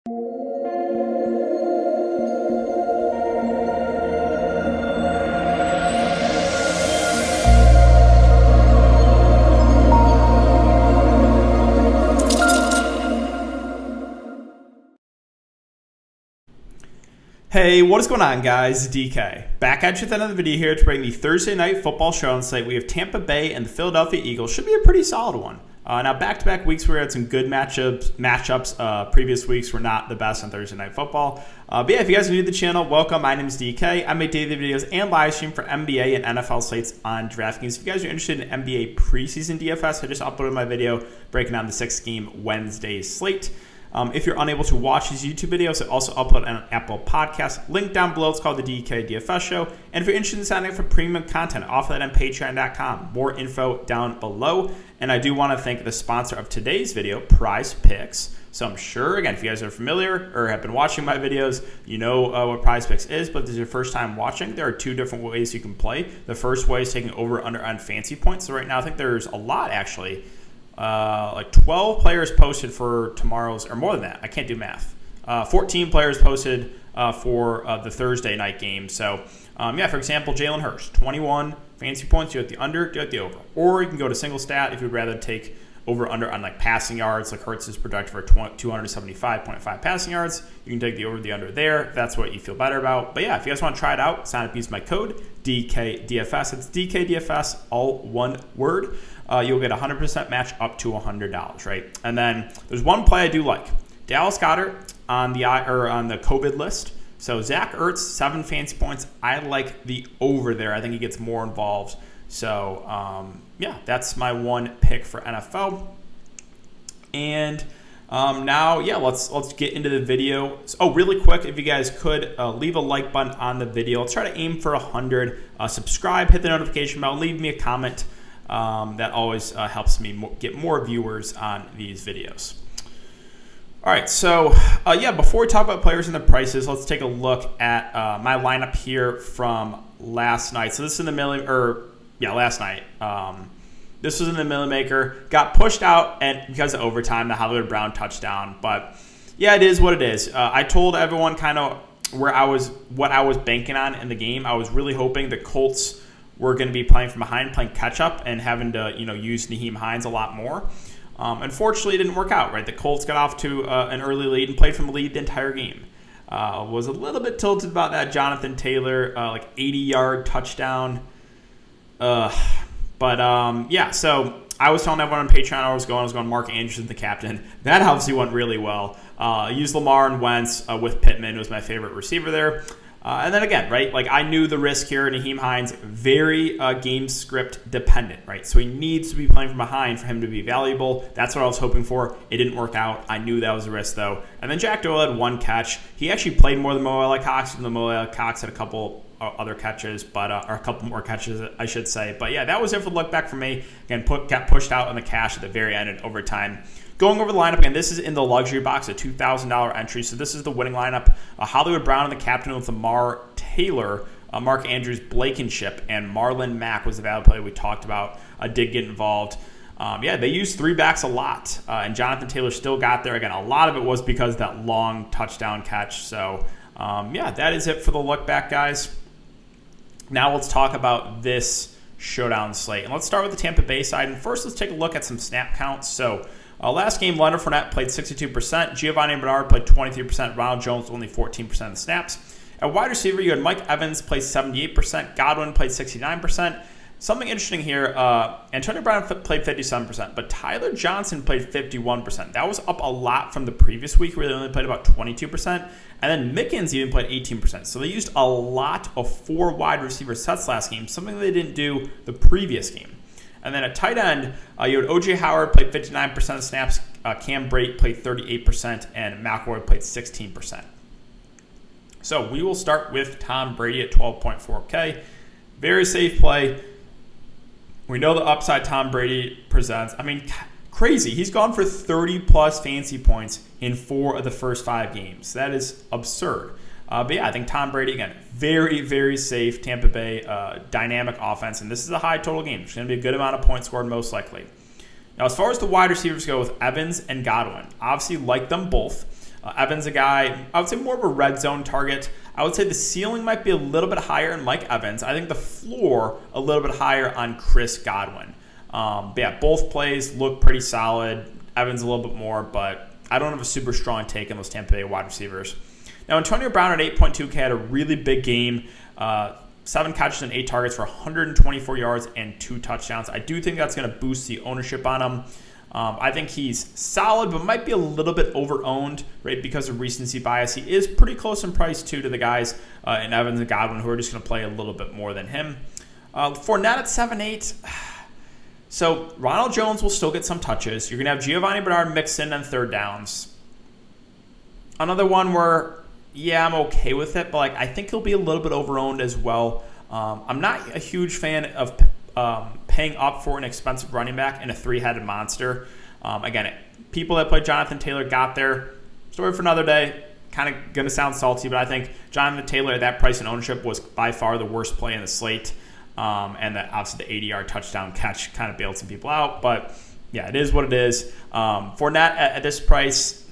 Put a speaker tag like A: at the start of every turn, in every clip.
A: Hey, what is going on, guys? DK. Back at you at the end of the video here to bring the Thursday Night Football Showdown slate. We have Tampa Bay and the Philadelphia Eagles. Should be a pretty solid one. Now, back-to-back weeks we had some good matchups. Previous weeks were not the best on Thursday Night Football. But yeah, if you guys are new to the channel, welcome. My name is DK. I make daily videos and live stream for NBA and NFL slates on Draftkings. If you guys are interested in NBA preseason DFS, I just uploaded my video breaking down the 6-game Wednesday slate. If you're unable to watch these YouTube videos, I also upload an Apple Podcast. Link down below. It's called the DKDFS Show. And if you're interested in signing up for premium content, offer that on Patreon.com. More info down below. And I do want to thank the sponsor of today's video, Prize Picks. So I'm sure, again, if you guys are familiar or have been watching my videos, you know what Prize Picks is. But if this is your first time watching, there are two different ways you can play. The first way is taking over/under on fancy points. So right now, I think there's a lot, actually. Like 12 players posted for tomorrow's, or more than that. I can't do math. 14 players posted for the Thursday night game. So, yeah, for example, Jalen Hurts, 21 fancy points. You at the under, do at the over. Or you can go to single stat if you'd rather take over/under on like passing yards. Like Hurts is projected for 275.5 passing yards. You can take the over, the under there. If that's what you feel better about. But yeah, if you guys want to try it out, sign up, use my code DKDFS. It's DKDFS, all one word. You'll get a 100% match up to $100, right? And then there's one play I do like. Dallas Goedert on the COVID list. So Zach Ertz, 7 fancy points. I like the over there. I think he gets more involved. So, yeah, that's my one pick for NFL. And now, yeah, let's get into the video. Oh, really quick, if you guys could leave a like button on the video. Let's try to aim for 100. Subscribe, hit the notification bell, leave me a comment. That always helps me get more viewers on these videos. All right, so yeah, before we talk about players and the prices, let's take a look at my lineup here from last night. So this is in the last night. This was in the Millie Maker. Got pushed out and because of overtime, the Hollywood Brown touchdown. But yeah, it is what it is. I told everyone kind of what I was banking on in the game. I was really hoping the Colts were going to be playing from behind, playing catch up, and having to use Nyheim Hines a lot more. Unfortunately, it didn't work out. Right, the Colts got off to an early lead and played from a lead the entire game. Was a little bit tilted about that Jonathan Taylor 80-yard touchdown. Yeah, so I was telling everyone on Patreon I was going Mark Andrews, the captain. That obviously went really well. Used Lamar and Wentz with Pittman was my favorite receiver there. And then again, right, like I knew the risk here. Nyheim Hines, very game script dependent, right? So he needs to be playing from behind for him to be valuable. That's what I was hoping for. It didn't work out. I knew that was a risk, though. And then Jack Doyle had 1 catch. He actually played more than Mo Alley Cox, and Mo Alley Cox had a couple other catches, or a couple more catches, I should say. But yeah, that was it for the look back for me. Again, got pushed out in the cash at the very end in overtime. Going over the lineup again, this is in the luxury box, a $2,000 entry. So this is the winning lineup. Hollywood Brown and the captain with Lamar Taylor, Mark Andrews, Blankenship, and Marlon Mack was the value player we talked about. Did get involved. Yeah, they used 3 backs a lot, and Jonathan Taylor still got there. Again, a lot of it was because of that long touchdown catch. So, yeah, that is it for the look back, guys. Now let's talk about this showdown slate. And let's start with the Tampa Bay side. And first, let's take a look at some snap counts. So, last game, Leonard Fournette played 62%. GIOVANI and Bernard played 23%. Ronald Jones only 14% of the snaps. At wide receiver, you had Mike Evans play 78%. Godwin played 69%. Something interesting here, Antonio Brown played 57%, but Tyler Johnson played 51%. That was up a lot from the previous week where they only played about 22%. And then Mickens even played 18%. So they used a lot of 4 wide receiver sets last game, something they didn't do the previous game. And then at tight end, you had O.J. Howard played 59% of snaps, Cam Brate played 38%, and McElroy played 16%. So we will start with Tom Brady at 12.4K. Very safe play. We know the upside Tom Brady presents. I mean, crazy. He's gone for 30-plus fantasy points in 4 of the first 5 games. That is absurd. But yeah, I think Tom Brady, again, very, very safe. Tampa Bay, dynamic offense. And this is a high total game. It's going to be a good amount of points scored most likely. Now, as far as the wide receivers go with Evans and Godwin, obviously like them both. Evans, a guy, I would say more of a red zone target. I would say the ceiling might be a little bit higher in Mike Evans. I think the floor a little bit higher on Chris Godwin. But yeah, both plays look pretty solid. Evans a little bit more, but I don't have a super strong take on those Tampa Bay wide receivers. Now, Antonio Brown at 8.2K had a really big game. 7 catches and 8 targets for 124 yards and 2 touchdowns. I do think that's going to boost the ownership on him. I think he's solid, but might be a little bit over-owned, right, because of recency bias. He is pretty close in price, too, to the guys in Evans and Godwin who are just going to play a little bit more than him. Fournette at 7.8. So Ronald Jones will still get some touches. You're going to have Giovanni Bernard mixed in on third downs. Another one where, yeah, I'm okay with it, but I think he'll be a little bit over-owned as well. I'm not a huge fan of paying up for an expensive running back in a 3-headed monster. Again, people that played Jonathan Taylor got there. Story for another day. Kind of going to sound salty, but I think Jonathan Taylor at that price and ownership was by far the worst play in the slate. And that obviously the 80-yard touchdown catch kind of bailed some people out. But yeah, it is what it is. Fournette at this price,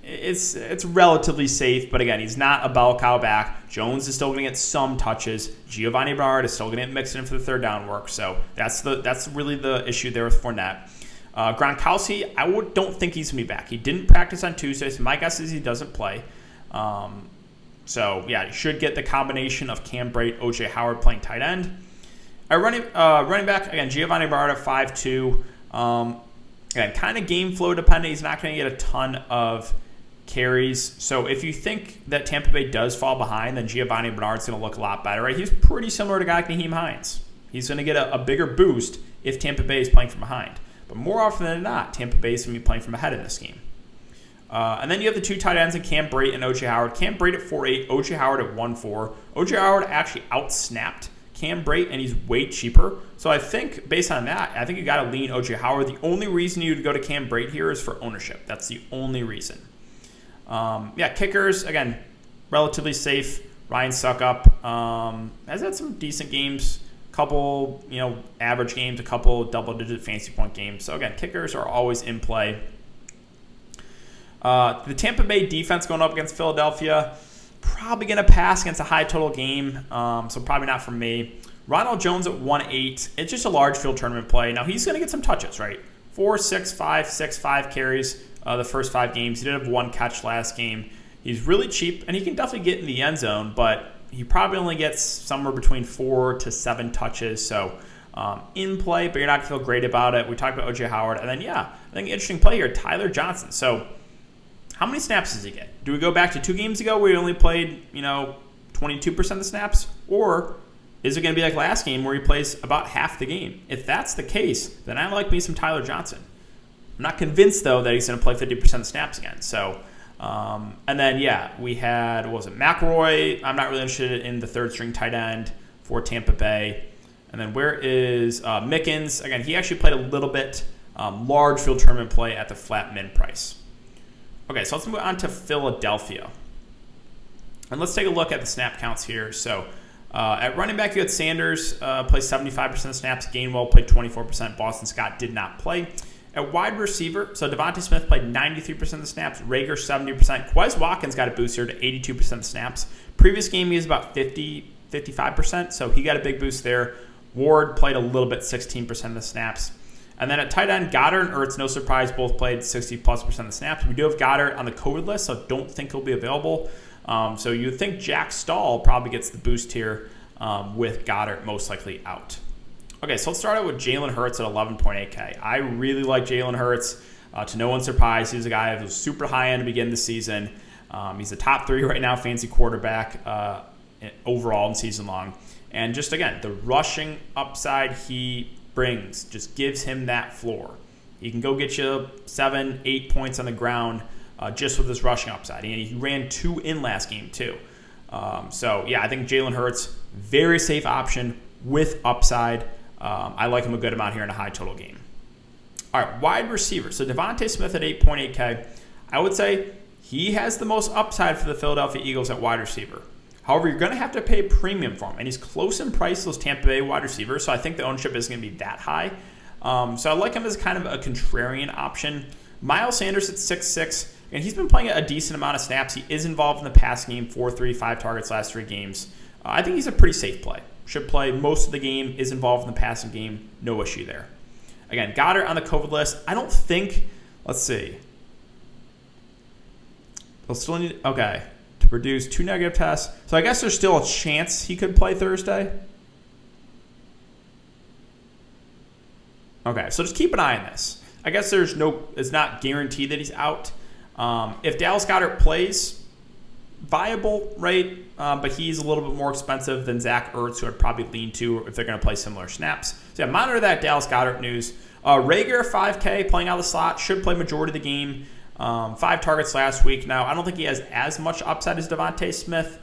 A: it's relatively safe. But again, he's not a bell cow back. Jones is still going to get some touches. Giovanni Bernard is still going to get mixed in for the third down work. So that's really the issue there with Fournette. Gronkowski, I don't think he's going to be back. He didn't practice on Tuesday, so my guess is he doesn't play. So, yeah, you should get the combination of Cam Brate, O.J. Howard playing tight end. Running back, again, Giovanni Bernard at 5.2. Again, kind of game flow dependent. He's not going to get a ton of carries. So if you think that Tampa Bay does fall behind, then Giovanni Bernard's going to look a lot better, right? He's pretty similar to a guy like Nyheim Hines. He's going to get a bigger boost if Tampa Bay is playing from behind. But more often than not, Tampa Bay is going to be playing from ahead in this game. And then you have the 2 tight ends in Cam Brate and O.J. Howard. Cam Brate at 4.8, O.J. Howard at 1.4. O.J. Howard actually outsnapped Cam Brate, and he's way cheaper. So I think based on that, I think you got to lean O.J. Howard. The only reason you'd go to Cam Brate here is for ownership. That's the only reason. Kickers, again, relatively safe. Ryan SUCCOP has had some decent games. A couple, average games, a couple double-digit fantasy point games. So again, kickers are always in play. The Tampa Bay defense going up against Philadelphia, probably going to pass against a high total game, so probably not for me. Ronald Jones at 1.8. It's just a large field tournament play. Now, he's going to get some touches, right? 4, 6, 5, 6, 5 carries the first 5 games. He did have 1 catch last game. He's really cheap, and he can definitely get in the end zone, but he probably only gets somewhere between 4 to 7 touches, so in play, but you're not going to feel great about it. We talked about O.J. Howard, and then, I think interesting play here, Tyler Johnson. So how many snaps does he get? Do we go back to 2 games ago where he only played, 22% of the snaps? Or is it going to be like last game where he plays about half the game? If that's the case, then I like me some Tyler Johnson. I'm not convinced, though, that he's going to play 50% of the snaps again. So, and then, we had, McElroy. I'm not really interested in the third-string tight end for Tampa Bay. And then where is Mickens? Again, he actually played a little bit large field tournament play at the flat min price. Okay, so let's move on to Philadelphia. And let's take a look at the snap counts here. So at running back, you had Sanders play 75% of snaps. Gainwell played 24%. Boston Scott did not play. At wide receiver, so Devontae Smith played 93% of the snaps. Rager 70%. Quez Watkins got a boost here to 82% of snaps. Previous game, he was about 55%, so he got a big boost there. Ward played a little bit, 16% of the snaps. And then at tight end, Goddard and Ertz, no surprise, both played 60+% of the snaps. We do have Goddard on the COVID list, so don't think he'll be available. So you would think Jack Stahl probably gets the boost here with Goddard most likely out. Okay, so let's start out with Jalen Hurts at 11.8K. I really like Jalen Hurts. To no one's surprise, he's a guy who was super high end to begin the season. He's a top 3 right now, fantasy quarterback overall in season long. And just, again, the rushing upside he brings just gives him that floor. He can go get you 7, 8 points on the ground just with this rushing upside. And he ran 2 in last game too. I think Jalen Hurts, very safe option with upside. I like him a good amount here in a high total game. All right, wide receiver. So Devontae Smith at 8.8K. I would say he has the most upside for the Philadelphia Eagles at wide receiver. However, you're going to have to pay a premium for him, and he's close in price to those Tampa Bay wide receivers, so I think the ownership isn't going to be that high. So I like him as kind of a contrarian option. Miles Sanders at 6'6", and he's been playing a decent amount of snaps. He is involved in the passing game, 4-3, 5 targets last 3 games. I think he's a pretty safe play. Should play most of the game, is involved in the passing game, no issue there. Again, Goddard on the COVID list. I don't think, let's see. They'll still need, okay, to produce 2 negative tests. So I guess there's still a chance he could play Thursday. Okay, so just keep an eye on this. I guess it's not guaranteed that he's out. If Dallas Goedert plays, viable, right? But he's a little bit more expensive than Zach Ertz, who I'd probably lean to if they're going to play similar snaps. So yeah, monitor that Dallas Goedert news. Rager, 5K, playing out of the slot, should play majority of the game. 5 targets last week. Now, I don't think he has as much upside as Devontae Smith,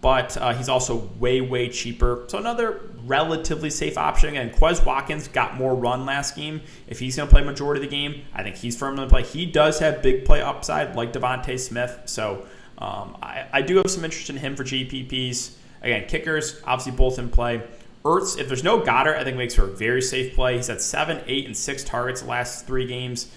A: but he's also way, way cheaper. So another relatively safe option. Again, Quez Watkins got more run last game. If he's going to play majority of the game, I think he's firmly in play. He does have big play upside like Devontae Smith. So I do have some interest in him for GPPs. Again, kickers, obviously both in play. Ertz, if there's no Goddard, I think makes for a very safe play. He's had 7, 8, and 6 targets the last 3 games.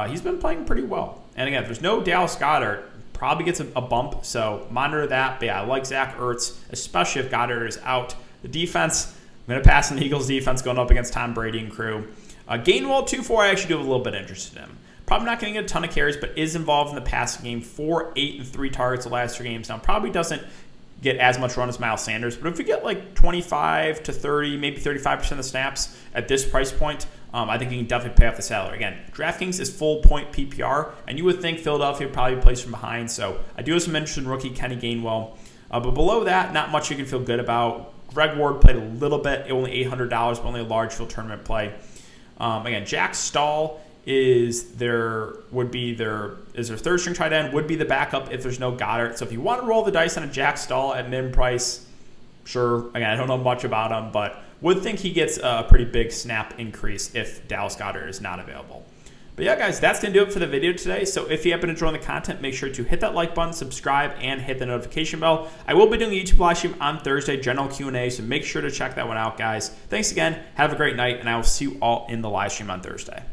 A: He's been playing pretty well. And again, if there's no Dallas Goedert, probably gets a bump. So monitor that. But yeah, I like Zach Ertz, especially if Goddard is out. The defense, I'm going to pass on the Eagles defense going up against Tom Brady and crew. Gainwell, 2-4, I actually do have a little bit interested in him. Probably not going to get a ton of carries, but is involved in the passing game. 4, 8, and 3 targets the last 3 games. Now, probably doesn't get as much run as Miles Sanders, but if you get like 25 to 30, maybe 35% of the snaps at this price point, I think you can definitely pay off the salary. Again, Draftkings is full point PPR, and you would think Philadelphia would probably plays from behind, so I do have some interest in rookie Kenny Gainwell. But below that, not much you can feel good about. Greg Ward played a little bit, only $800, but only a large field tournament play. Again, Jack Stahl is their third string tight end, would be the backup if there's no Goddard. So if you want to roll the dice on a Jack Stahl at min price, sure. Again, I don't know much about him, but would think he gets a pretty big snap increase if Dallas Goedert is not available. But yeah, guys, that's going to do it for the video today. So if you happen to enjoy the content, make sure to hit that like button, subscribe, and hit the notification bell. I will be doing a YouTube live stream on Thursday, general Q&A, so make sure to check that one out, guys. Thanks again. Have a great night, and I will see you all in the live stream on Thursday.